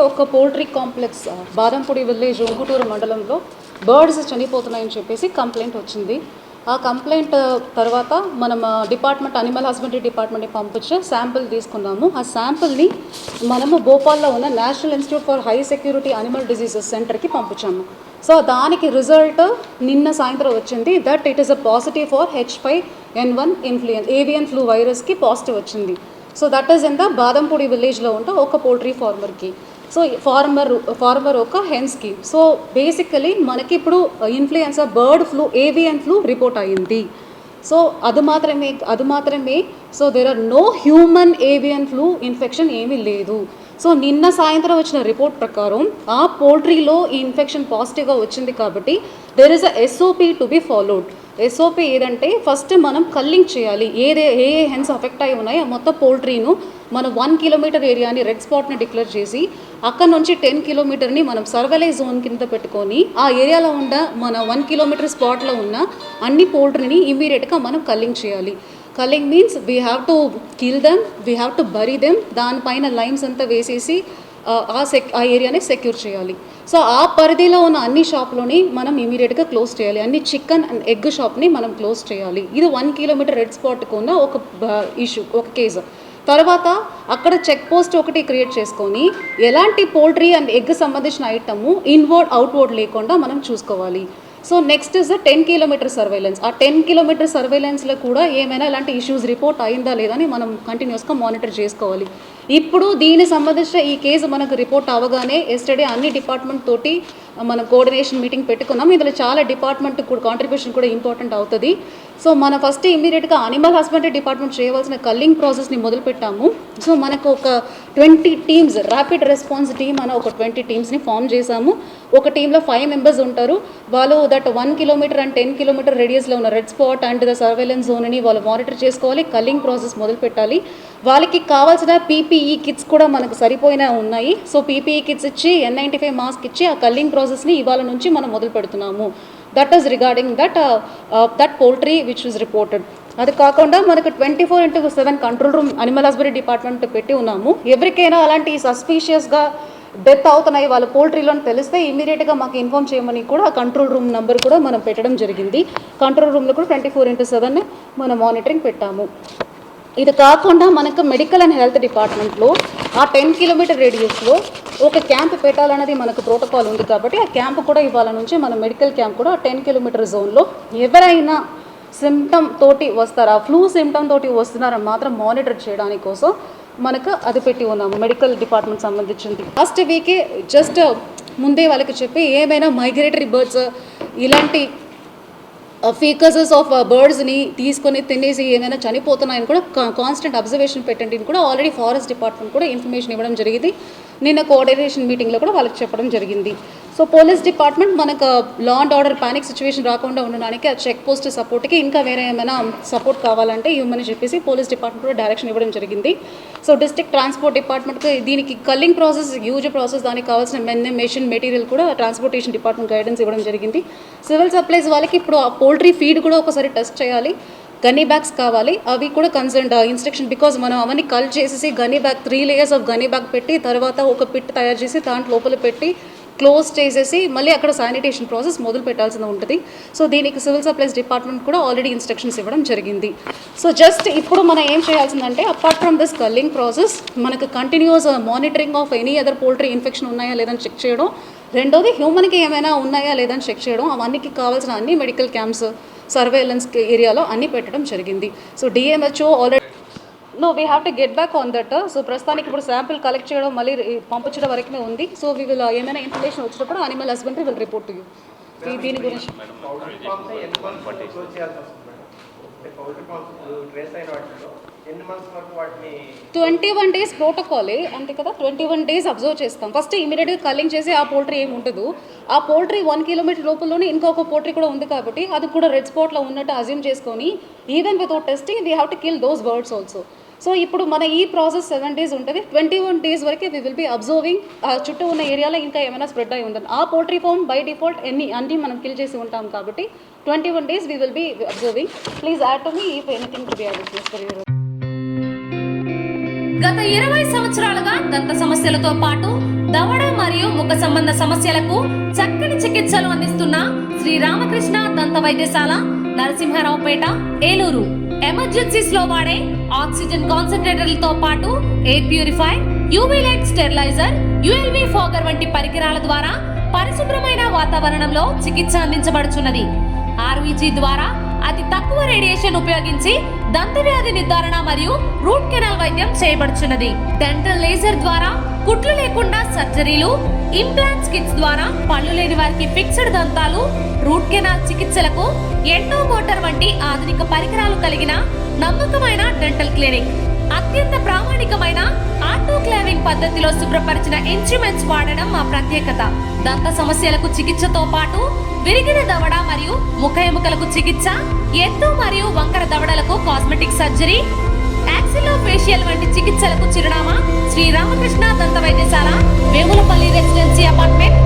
ఒక poultry complex Badampudi village Unguturu మండలంలో birds చనిపోతున్నాయని చెప్పేసి కంప్లైంట్ వచ్చింది. ఆ కంప్లైంట్ తర్వాత మనం డిపార్ట్మెంట్ అనిమల్ హస్బెండరీ డిపార్ట్మెంట్ని పంపించి శాంపిల్ తీసుకున్నాము. ఆ శాంపిల్ని మనము భోపాల్లో ఉన్న national institute for high security animal diseases సెంటర్కి పంపించాము. సో దానికి రిజల్ట్ నిన్న సాయంత్రం వచ్చింది that it is a positive for H5N1 influenza avian flu వైరస్కి పాజిటివ్ వచ్చింది. So that is in the Badampudi విలేజ్లో ఉంటే ఒక పోల్ట్రీ ఫార్మర్కి. సో ఫార్మర్ ఒక హెన్స్కి. సో బేసికలీ మనకి ఇప్పుడు influenza bird flu avian flu report అయ్యింది. సో అది మాత్రమే so there are no human avian flu infection ఏమీ లేదు. సో నిన్న సాయంత్రం వచ్చిన రిపోర్ట్ ప్రకారం ఆ పోల్ట్రీలో ఈ ఇన్ఫెక్షన్ పాజిటివ్గా వచ్చింది కాబట్టి there is a SOP to be followed. SOP ఏదంటే ఫస్ట్ మనం కల్లింగ్ చేయాలి. ఏ హెన్స్ అఫెక్ట్ అయి ఉన్నాయో మొత్తం పోల్ట్రీను మనం 1 కిలోమీటర్ ఏరియాని రెడ్ స్పాట్ని డిక్లేర్ చేసి అక్కడ నుంచి 10 కిలోమీటర్ని మనం సర్వేలైజ్ జోన్ కింద పెట్టుకొని ఆ ఏరియాలో ఉన్న మన 1 కిలోమీటర్ స్పాట్లో ఉన్న అన్ని పోల్ట్రీని ఇమీడియట్గా మనం కల్లింగ్ చేయాలి. Culling means we have to kill them, we have to bury them, దానిపైన లైమ్స్ అంతా వేసేసి ఆ ఏరియాని సెక్యూర్ చేయాలి. సో ఆ పరిధిలో ఉన్న అన్ని షాప్లోని మనం ఇమీడియట్గా క్లోజ్ చేయాలి. అన్ని చికెన్ అండ్ ఎగ్ షాప్ని మనం క్లోజ్ చేయాలి. ఇది 1 కిలోమీటర్ రెడ్ స్పాట్కు ఉన్న ఒక ఇష్యూ, ఒక కేసు. తర్వాత అక్కడ చెక్ పోస్ట్ ఒకటి క్రియేట్ చేసుకొని ఎలాంటి పోల్ట్రీ అండ్ ఎగ్ సంబంధించిన ఐటము ఇన్వర్డ్ అవుట్వర్డ్ లేకుండా మనం చూసుకోవాలి. So next is the 10 kilometre surveillance. ఆ 10 కిలోమీటర్ సర్వైలెన్స్లో కూడా ఏమైనా ఇలాంటి ఇష్యూస్ రిపోర్ట్ అయిందా లేదా అని మనం కంటిన్యూస్గా మానిటర్ చేసుకోవాలి. ఇప్పుడు దీనికి సంబంధించిన ఈ కేసు మనకు రిపోర్ట్ అవ్వగానే ఎస్టర్డే అన్ని డిపార్ట్మెంట్ తోటి మన కోఆర్డినేషన్ మీటింగ్ పెట్టుకున్నాం. ఇందులో చాలా డిపార్ట్మెంట్ కూడా కాంట్రిబ్యూషన్ కూడా ఇంపార్టెంట్ అవుతుంది. సో మన ఫస్ట్ ఇమీడియట్గా అనిమల్ హస్బెండరీ డిపార్ట్మెంట్ చేయవలసిన కల్లింగ్ ప్రాసెస్ని మొదలుపెట్టాము. సో మనకు ఒక 20 టీమ్స్ ర్యాపిడ్ రెస్పాన్స్ టీమ్ అని ఒక 20 టీమ్స్ని ఫామ్ చేశాము. ఒక టీంలో 5 మెంబర్స్ ఉంటారు. వాళ్ళు దట్ 1 కిలోమీటర్ అండ్ 10 కిలోమీటర్ రేడియస్లో ఉన్న red spot and the surveillance జోన్ని వాళ్ళు మానిటర్ చేసుకోవాలి. కల్లింగ్ ప్రాసెస్ మొదలు పెట్టాలి. వాళ్ళకి కావాల్సిన PPE కిట్స్ కూడా మనకు సరిపోయిన ఉన్నాయి. సో PPE కిట్స్ ఇచ్చి N95 మాస్క్ ఇచ్చి ఆ కల్లింగ్ ప్రాసెస్ని ఇవాళ నుంచి మనం మొదలు పెడుతున్నాము. That is regarding that poultry which is reported. అది కాకుండా మనకు 24/7 control room animal husbandry department పెట్టి ఉన్నాము. ఎవరికైనా అలాంటి సస్పీషియస్గా డెత్ అవుతున్నాయి వాళ్ళ పోల్ట్రీలో తెలిస్తే ఇమీడియట్గా మాకు ఇన్ఫామ్ చేయమని కూడా కంట్రోల్ రూమ్ నెంబర్ కూడా మనం పెట్టడం జరిగింది. కంట్రోల్ రూమ్లో కూడా 24/7 మనం మానిటరింగ్ పెట్టాము. ఇది కాకుండా మనకు మెడికల్ అండ్ హెల్త్ డిపార్ట్మెంట్లో ఆ 10 కిలోమీటర్ రేడియస్లో ఒక క్యాంప్ పెట్టాలన్నది మనకు ప్రోటోకాల్ ఉంది కాబట్టి ఆ క్యాంప్ కూడా ఇవాళ నుంచి మన మెడికల్ క్యాంప్ కూడా 10 కిలోమీటర్ జోన్లో ఎవరైనా సిమ్టమ్ తోటి వస్తారా, ఫ్లూ సిమ్టమ్ తోటి వస్తున్నారని మాత్రం మానిటర్ చేయడానికి కోసం మనకు అది పెట్టి ఉన్నాము. మెడికల్ డిపార్ట్మెంట్ సంబంధించింది. లాస్ట్ వీకే జస్ట్ ముందే వాళ్ళకి చెప్పి ఏమైనా మైగ్రేటరీ బర్డ్స్ ఇలాంటి ఫీకసెస్ ఆఫ్ బర్డ్స్ని తీసుకొని తినేసి ఏమైనా చనిపోతున్నాయని కూడా కాన్స్టెంట్ అబ్జర్వేషన్ పెట్టండి కూడా ఆల్రెడీ ఫారెస్ట్ డిపార్ట్మెంట్ కూడా ఇన్ఫర్మేషన్ ఇవ్వడం జరిగింది. నిన్న కోఆర్డినేషన్ మీటింగ్లో కూడా వాళ్ళకి చెప్పడం జరిగింది. సో పోలీస్ డిపార్ట్మెంట్ మనకు law and order panic situation రాకుండా ఉండడానికి ఆ చెక్ పోస్ట్ సపోర్ట్కి ఇంకా వేరే ఏమైనా సపోర్ట్ కావాలంటే ఇవ్వమని చెప్పేసి పోలీస్ డిపార్ట్మెంట్ కూడా డైరెక్షన్ ఇవ్వడం జరిగింది. సో డిస్ట్రిక్ట్ ట్రాన్స్పోర్ట్ డిపార్ట్మెంట్కి దీనికి కల్లింగ్ ప్రాసెస్ హ్యూజ్ ప్రాసెస్, దానికి కావాల్సిన మెషిన్ మెటీరియల్ కూడా ట్రాన్స్పోర్టేషన్ డిపార్ట్మెంట్ గైడెన్స్ ఇవ్వడం జరిగింది. సివిల్ సప్లైస్ వాళ్ళకి ఇప్పుడు ఆ పోల్ట్రీ ఫీడ్ కూడా ఒకసారి టెస్ట్ చేయాలి. గనీ బ్యాగ్స్ కావాలి, అవి కూడా కన్సర్న్ ఇన్స్ట్రక్షన్ బికాజ్ మనం అవన్నీ కల్ చేసేసి గనీ బ్యాగ్ 3 లేయర్స్ ఆఫ్ గనీ బ్యాగ్ పెట్టి తర్వాత ఒక పిట్ తయారు చేసి దాంట్లో లోపల పెట్టి క్లోజ్ చేసేసి మళ్ళీ అక్కడ శానిటేషన్ ప్రాసెస్ మొదలు పెట్టాల్సి ఉంటుంది. సో దీనికి సివిల్ సప్లైస్ డిపార్ట్మెంట్ కూడా ఆల్రెడీ ఇన్స్ట్రక్షన్స్ ఇవ్వడం జరిగింది. సో జస్ట్ ఇప్పుడు మనం ఏం చేయాల్సిందంటే apart from this culling process మనకు continuous monitoring of any other poultry infection ఉన్నాయా లేదని చెక్ చేయడం, రెండోది హ్యూమన్కి ఏమైనా ఉన్నాయా లేదని చెక్ చేయడం, అవన్నీకి కావాల్సిన అన్ని మెడికల్ క్యాంప్స్ సర్వేలెన్స్ ఏరియాలో అన్నీ పెట్టడం జరిగింది. So DMHO already we have to get back on that. So ప్రస్తుతానికి ఇప్పుడు శాంపిల్ కలెక్ట్ చేయడం మళ్ళీ పంపించడం వరకే ఉంది. సో వీ విల్ ఏమైనా ఇన్ఫర్మేషన్ వచ్చినప్పుడు animal husbandry will report to you. దీని గురించి 21 days ప్రోటోకాలే అంతే కదా. 21 days అబ్జర్వ్ చేస్తాం. ఫస్ట్ ఇమీడియట్గా కల్లింగ్ చేసి ఆ పోల్ట్రీ ఏమి ఉంటుందో ఆ పోల్ట్రీ 1 కిలోమీటర్ లోపలలోనే ఇంకొక పోల్ట్రీ కూడా ఉంది కాబట్టి అది కూడా రెడ్ స్పాట్లో ఉన్నట్టు అజ్యూమ్ చేసుకొని even without testing we have to kill those birds also. So ఇప్పుడు మన ఈ ప్రాసెస్ 7 days ఉంటుంది. 21 days వరకే వీ విల్ బీ అబ్జర్వింగ్ ఆ చుట్టూ ఉన్న ఏరియాలో ఇంకా ఏమైనా స్ప్రెడ్ అయి ఉంటుంది. ఆ పోల్ట్రీ ఫామ్ బై డిఫాల్ట్ అన్నీ మనం కిల్ చేసి ఉంటాం కాబట్టి 21 days we will be observing. Please add to me if anything to be added. గత 20 సంవత్సరాలుగా దంత సమస్యలతో పాటు దవడ మరియు ముఖ సంబంధ సమస్యలకు చక్కని చికిత్సలు అందిస్తున్న శ్రీ రామకృష్ణ దంత వైద్యశాల, నరసింహారావుపేట, ఏలూరు. ఎమర్జెన్సీస్ లో వాడే ఆక్సిజన్ కాన్సంట్రేటర్లతో పాటు air purifier, UV light steriliser, ULV fogger వంటి పరికరాల ద్వారా పరిశుభ్రమైన వాతావరణంలో చికిత్స అందించబడుచున్నది. ఆర్వీజీ ద్వారా అతి తక్కువ రేడియేషన్ ఉపయోగించి దంత వ్యాధి నిర్ధారణ మరియు రూట్ కెనాల్ వైద్యం చేయబడుచున్నది. డెంటల్ లేజర్ ద్వారా కుట్లు లేకుండా సర్జరీలు, ఇంప్లాంట్స్ కిట్స్ ద్వారా పళ్ళు లేని వారికి ఫిక్స్డ్ దంతాలు, రూట్ కెనాల్ చికిత్సలకు ఎండో మోటార్ వంటి ఆధునిక పరికరాలు కలిగిన నమ్మకమైన డెంటల్ క్లినిక్. అత్యంత ప్రామాణికమైన ఆటోక్లావింగ్ పద్ధతిలో శుభ్రపరిచిన ఇన్స్ట్రుమెంట్స్ వాడడం మా ప్రత్యేకత. దంత సమస్యలకు చికిత్సతో పాటు విరిగిన దవడ మరియు ముఖ ఎముకలకు చికిత్స, ఎత్తు మరియు వంకర దవడలకు కాస్మెటిక్ సర్జరీ, యాక్సిలోఫేషియల్ వంటి చికిత్సలకు చిరునామా శ్రీ రామకృష్ణ దంత వైద్యశాల, వేములపల్లి రెసిడెన్సీ అపార్ట్మెంట్,